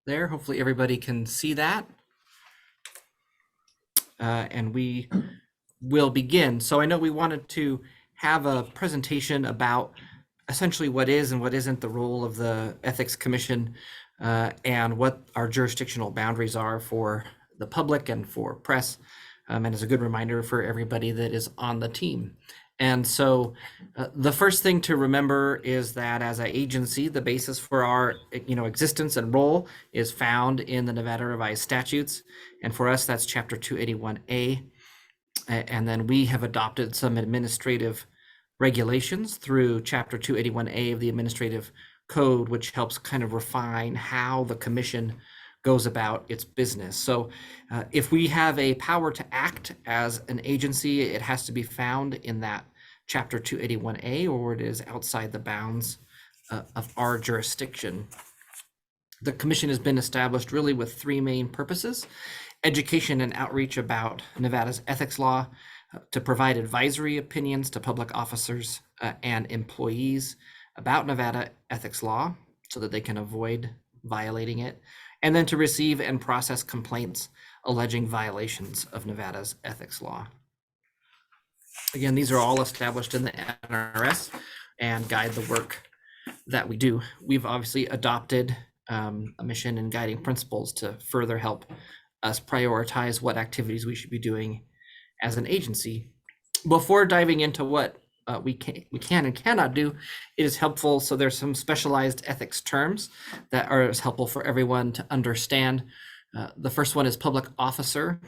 there. Hopefully everybody can see that. And we will begin. So I know we wanted to have a presentation about essentially what is and what isn't the role of the Ethics Commission, and what our jurisdictional boundaries are for the public and for press, and as a good reminder for everybody that is on the team. And so the first thing to remember is that as an agency, the basis for our existence and role is found in the Nevada Revised Statutes. And for us, that's Chapter 281A. And then we have adopted some administrative regulations through Chapter 281A of the Administrative Code, which helps kind of refine how the commission goes about its business. So if we have a power to act as an agency, it has to be found in that Chapter 281A, or it is outside the bounds of our jurisdiction. The commission has been established really with three main purposes: education and outreach about Nevada's ethics law, to provide advisory opinions to public officers and employees about Nevada ethics law so that they can avoid violating it, and then to receive and process complaints alleging violations of Nevada's ethics law. Again, these are all established in the NRS and guide the work that we do. We've obviously adopted a mission and guiding principles to further help us prioritize what activities we should be doing as an agency. Before diving into what we can and cannot do, it is helpful. So there's some specialized ethics terms that are helpful for everyone to understand. The first one is public officer,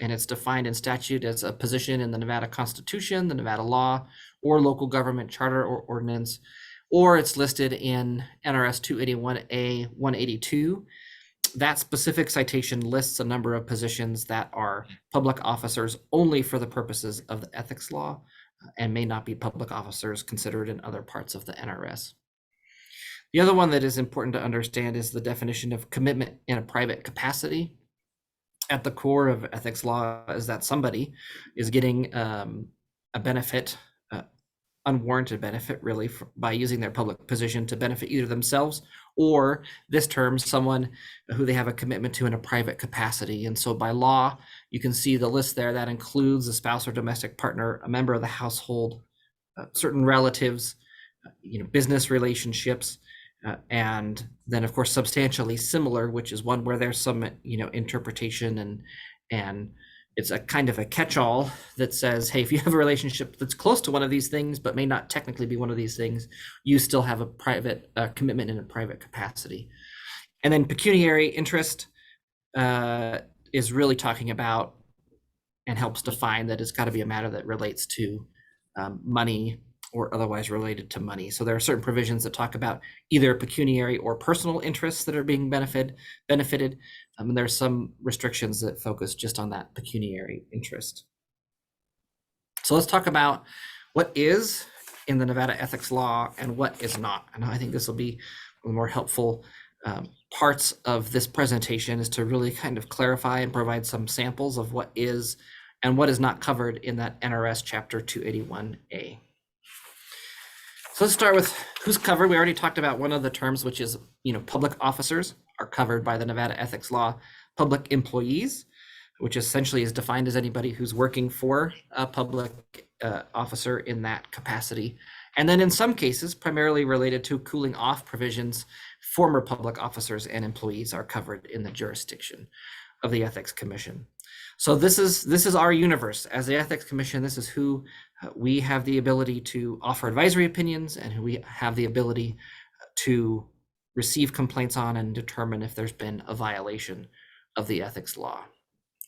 and it's defined in statute as a position in the Nevada Constitution, the Nevada law, or local government charter or ordinance, or it's listed in NRS 281A 182. That specific citation lists a number of positions that are public officers only for the purposes of the ethics law, and may not be public officers considered in other parts of the NRS. The other one that is important to understand is the definition of commitment in a private capacity. At the core of ethics law is that somebody is getting a benefit, unwarranted benefit really, by using their public position to benefit either themselves or, this term, someone who they have a commitment to in a private capacity. And so by law, you can see the list there that includes a spouse or domestic partner, a member of the household, certain relatives, business relationships, and then of course substantially similar, which is one where there's some interpretation, and it's a kind of a catch-all that says, hey, if you have a relationship that's close to one of these things but may not technically be one of these things, you still have a private commitment in a private capacity. And then pecuniary interest is really talking about and helps define that it's got to be a matter that relates to money or otherwise related to money. So there are certain provisions that talk about either pecuniary or personal interests that are being benefited. And there are some restrictions that focus just on that pecuniary interest. So let's talk about what is in the Nevada ethics law and what is not. And I think this will be one of the more helpful parts of this presentation, is to really kind of clarify and provide some samples of what is and what is not covered in that NRS Chapter 281A. So let's start with who's covered. We already talked about one of the terms, which is, public officers are covered by the Nevada ethics law. Public employees, which essentially is defined as anybody who's working for a public officer in that capacity. And then in some cases, primarily related to cooling off provisions, former public officers and employees are covered in the jurisdiction of the Ethics Commission. So this is our universe. As the Ethics Commission, this is who we have the ability to offer advisory opinions and who we have the ability to receive complaints on and determine if there's been a violation of the ethics law.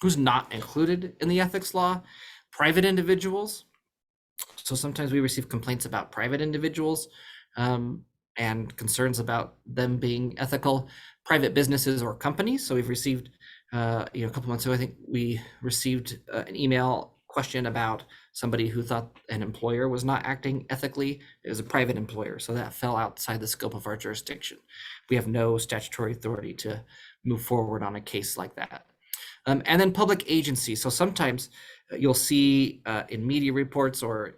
Who's not included in the ethics law? Private individuals. So sometimes we receive complaints about private individuals and concerns about them being ethical. Private businesses or companies. So we've received a couple months ago, I think we received an email question about somebody who thought an employer was not acting ethically. It was a private employer, so that fell outside the scope of our jurisdiction. We have no statutory authority to move forward on a case like that. And then public agencies. So sometimes you'll see in media reports or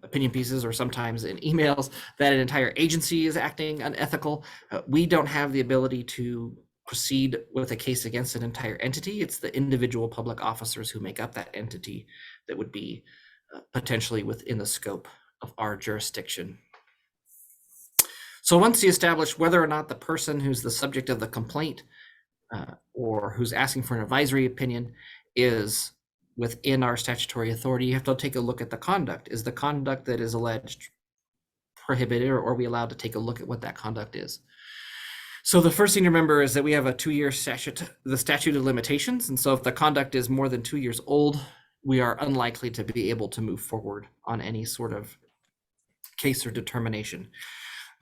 opinion pieces, or sometimes in emails, that an entire agency is acting unethical. We don't have the ability to proceed with a case against an entire entity. It's the individual public officers who make up that entity that would be potentially within the scope of our jurisdiction. So once you establish whether or not the person who's the subject of the complaint or who's asking for an advisory opinion is within our statutory authority, you have to take a look at the conduct. Is the conduct that is alleged prohibited, or are we allowed to take a look at what that conduct is? So the first thing to remember is that we have a 2-year statute, the statute of limitations. And so if the conduct is more than 2 years old, we are unlikely to be able to move forward on any sort of case or determination.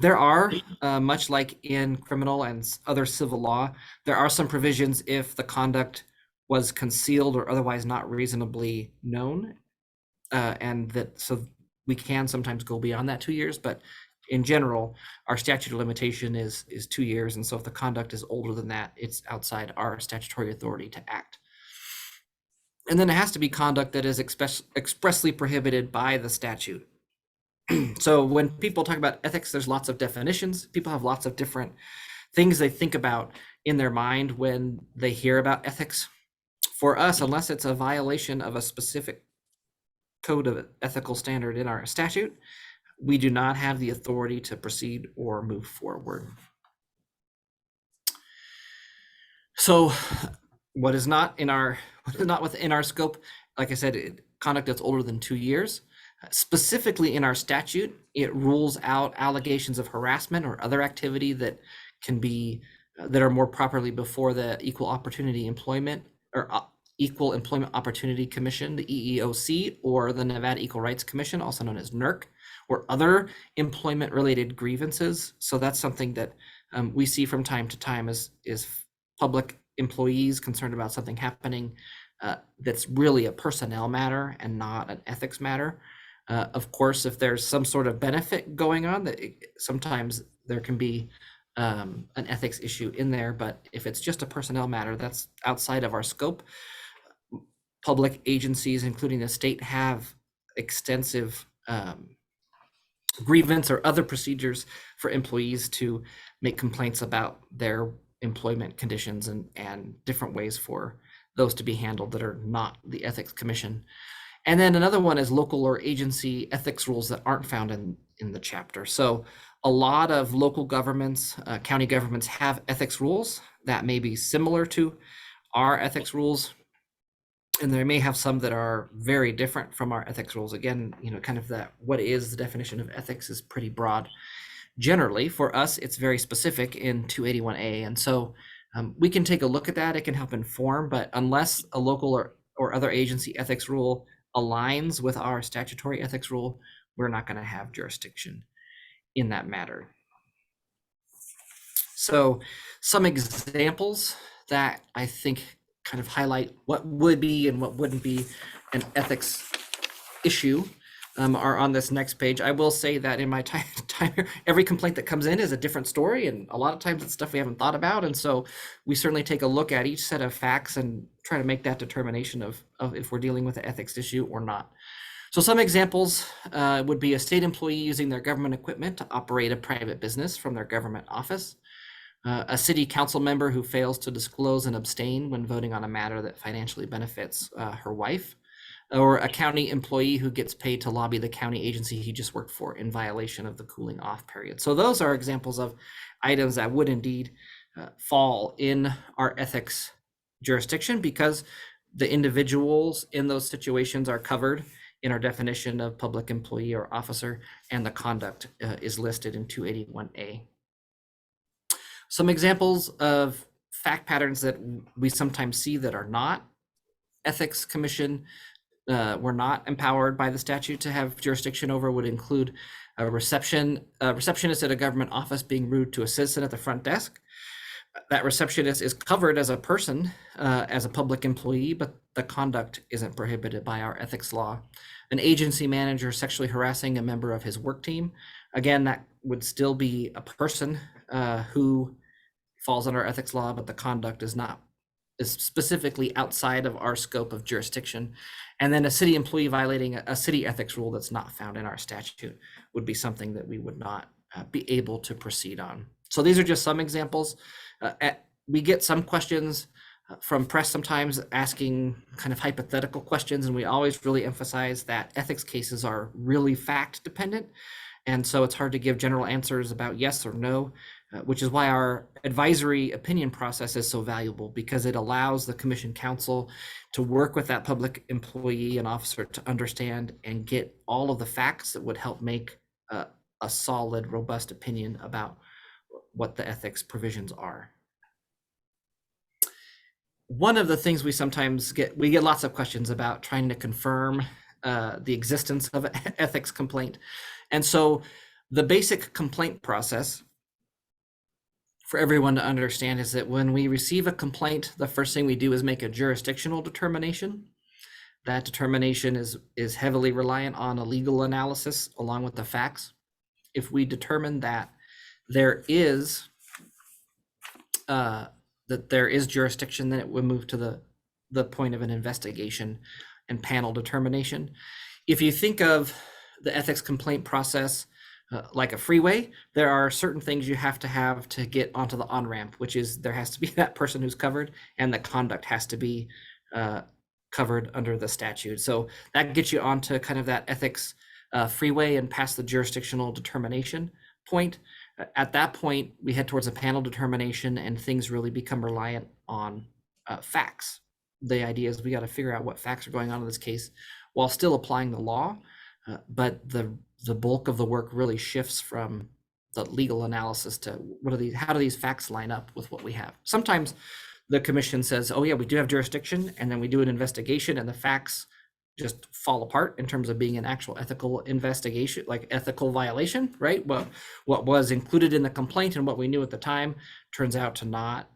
There are, much like in criminal and other civil law, there are some provisions if the conduct was concealed or otherwise not reasonably known, and that so we can sometimes go beyond that 2 years, but in general, our statute of limitation is 2 years, and so if the conduct is older than that, it's outside our statutory authority to act. And then it has to be conduct that is expressly prohibited by the statute. So when people talk about ethics, there's lots of definitions. People have lots of different things they think about in their mind when they hear about ethics. For us, unless it's a violation of a specific code of ethical standard in our statute, we do not have the authority to proceed or move forward. So what is not within our scope, like I said, conduct that's older than 2 years. Specifically in our statute, it rules out allegations of harassment or other activity that can be that are more properly before the Equal Employment Opportunity Commission, the EEOC, or the Nevada Equal Rights Commission, also known as NERC, or other employment-related grievances. So that's something that we see from time to time is public employees concerned about something happening that's really a personnel matter and not an ethics matter. Of course, if there's some sort of benefit going on, sometimes there can be an ethics issue in there, but if it's just a personnel matter, that's outside of our scope. Public agencies, including the state, have extensive grievance or other procedures for employees to make complaints about their employment conditions and different ways for those to be handled that are not the Ethics Commission. And then another one is local or agency ethics rules that aren't found in the chapter. So a lot of local governments, county governments have ethics rules that may be similar to our ethics rules. And there may have some that are very different from our ethics rules. Again, kind of what is the definition of ethics is pretty broad. Generally, for us, it's very specific in 281A. And so we can take a look at that. It can help inform, but unless a local or other agency ethics rule aligns with our statutory ethics rule, we're not going to have jurisdiction in that matter. So some examples that I think kind of highlight what would be and what wouldn't be an ethics issue are on this next page. I will say that in my time here, every complaint that comes in is a different story, and a lot of times it's stuff we haven't thought about, and so we certainly take a look at each set of facts and try to make that determination of if we're dealing with an ethics issue or not. So some examples would be a state employee using their government equipment to operate a private business from their government office, a city council member who fails to disclose and abstain when voting on a matter that financially benefits her wife, or a county employee who gets paid to lobby the county agency he just worked for in violation of the cooling off period. So those are examples of items that would indeed fall in our ethics jurisdiction, because the individuals in those situations are covered in our definition of public employee or officer, and the conduct is listed in 281A. Some examples of fact patterns that we sometimes see that are not ethics commission, we're not empowered by the statute to have jurisdiction over, would include a receptionist at a government office being rude to a citizen at the front desk. That receptionist is covered as a person, as a public employee, but the conduct isn't prohibited by our ethics law. An agency manager sexually harassing a member of his work team. Again, that would still be a person who falls under ethics law, but the conduct is specifically outside of our scope of jurisdiction. And then a city employee violating a city ethics rule that's not found in our statute would be something that we would not be able to proceed on. So these are just some examples. we get some questions from press sometimes asking kind of hypothetical questions, and we always really emphasize that ethics cases are really fact dependent. And so it's hard to give general answers about yes or no, which is why our advisory opinion process is so valuable, because it allows the commission counsel to work with that public employee and officer to understand and get all of the facts that would help make a solid, robust opinion about what the ethics provisions are. One of the things we sometimes we get lots of questions about trying to confirm the existence of an ethics complaint. And so the basic complaint process for everyone to understand is that when we receive a complaint, the first thing we do is make a jurisdictional determination. That determination is heavily reliant on a legal analysis along with the facts. If we determine that there is jurisdiction, then it would move to the point of an investigation and panel determination. If you think of the ethics complaint process like a freeway, there are certain things you have to get onto the on-ramp, which is there has to be that person who's covered, and the conduct has to be covered under the statute. So that gets you onto kind of that ethics freeway and past the jurisdictional determination point. At that point, we head towards a panel determination, and things really become reliant on facts. The idea is we got to figure out what facts are going on in this case while still applying the law, but the bulk of the work really shifts from the legal analysis to how do these facts line up with what we have. Sometimes the commission says, oh yeah, we do have jurisdiction, and then we do an investigation and the facts just fall apart in terms of being an actual ethical investigation, like ethical violation, right? Well, what was included in the complaint and what we knew at the time turns out to not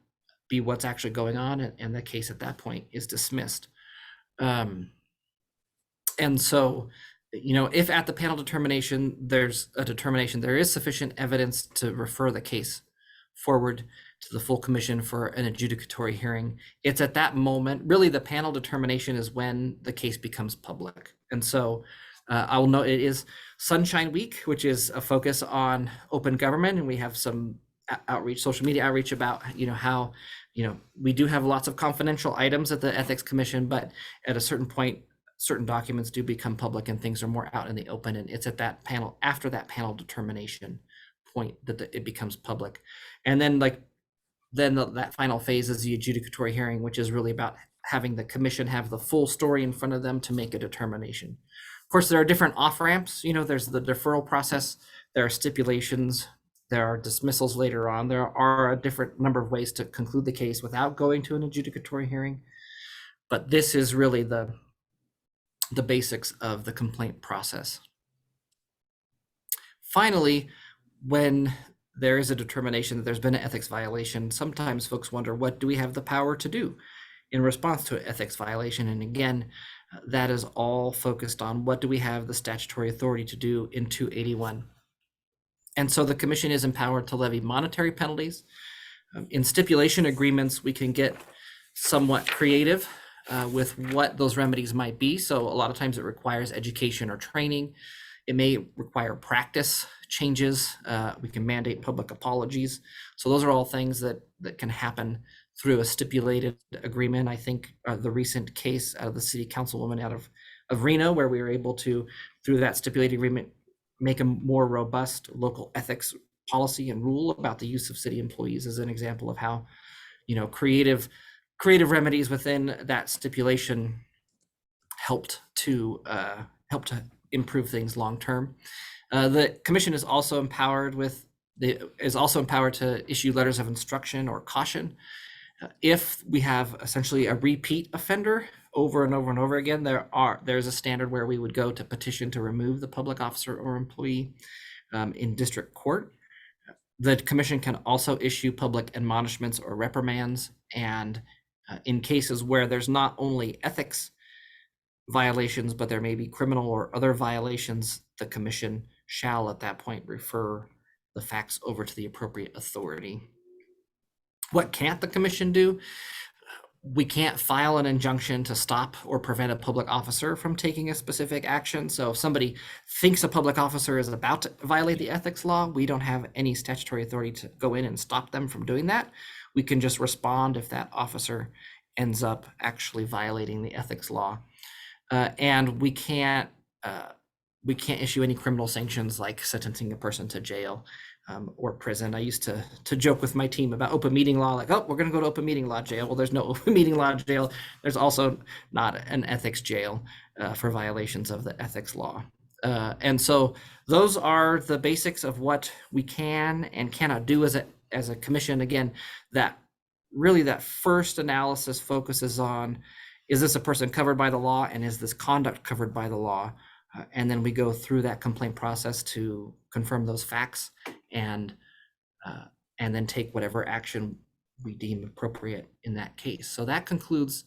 be what's actually going on, and the case at that point is dismissed. And so, if at the panel determination, there's a determination, there is sufficient evidence to refer the case forward to the full commission for an adjudicatory hearing. It's at that moment, really the panel determination is when the case becomes public. And so I will note it is Sunshine Week, which is a focus on open government. And we have some outreach, social media outreach about, how, we do have lots of confidential items at the Ethics Commission, but at a certain point, certain documents do become public and things are more out in the open. And it's at that panel, after that panel determination point, that it becomes public. And then that final phase is the adjudicatory hearing, which is really about having the commission have the full story in front of them to make a determination. Of course, there are different off-ramps. There's the deferral process, there are stipulations, there are dismissals later on. There are a different number of ways to conclude the case without going to an adjudicatory hearing. But this is really the basics of the complaint process. Finally, when there is a determination that there's been an ethics violation, sometimes folks wonder, what do we have the power to do in response to an ethics violation? And again, that is all focused on what do we have the statutory authority to do in 281. And so the commission is empowered to levy monetary penalties. In stipulation agreements, we can get somewhat creative with what those remedies might be. So a lot of times it requires education or training. It may require practice changes. We can mandate public apologies. So those are all things that can happen through a stipulated agreement. I think the recent case out of the city councilwoman out of Reno, where we were able to, through that stipulated agreement, make a more robust local ethics policy and rule about the use of city employees, is an example of how, creative remedies within that stipulation helped to improve things long term. The commission is also empowered to issue letters of instruction or caution. If we have essentially a repeat offender over and over and over again, there's a standard where we would go to petition to remove the public officer or employee in district court. The commission can also issue public admonishments or reprimands, and in cases where there's not only ethics violations, but there may be criminal or other violations, the commission shall at that point refer the facts over to the appropriate authority. What can't the commission do? We can't file an injunction to stop or prevent a public officer from taking a specific action. So if somebody thinks a public officer is about to violate the ethics law, we don't have any statutory authority to go in and stop them from doing that. We can just respond if that officer ends up actually violating the ethics law. And we can't issue any criminal sanctions like sentencing a person to jail or prison. I used to joke with my team about open meeting law, like, oh, we're going to go to open meeting law jail. Well, there's no open meeting law jail. There's also not an ethics jail for violations of the ethics law. And so those are the basics of what we can and cannot do as a commission. Again, that really that first analysis focuses on, is this a person covered by the law, and is this conduct covered by the law? And then we go through that complaint process to confirm those facts and then take whatever action we deem appropriate in that case. So that concludes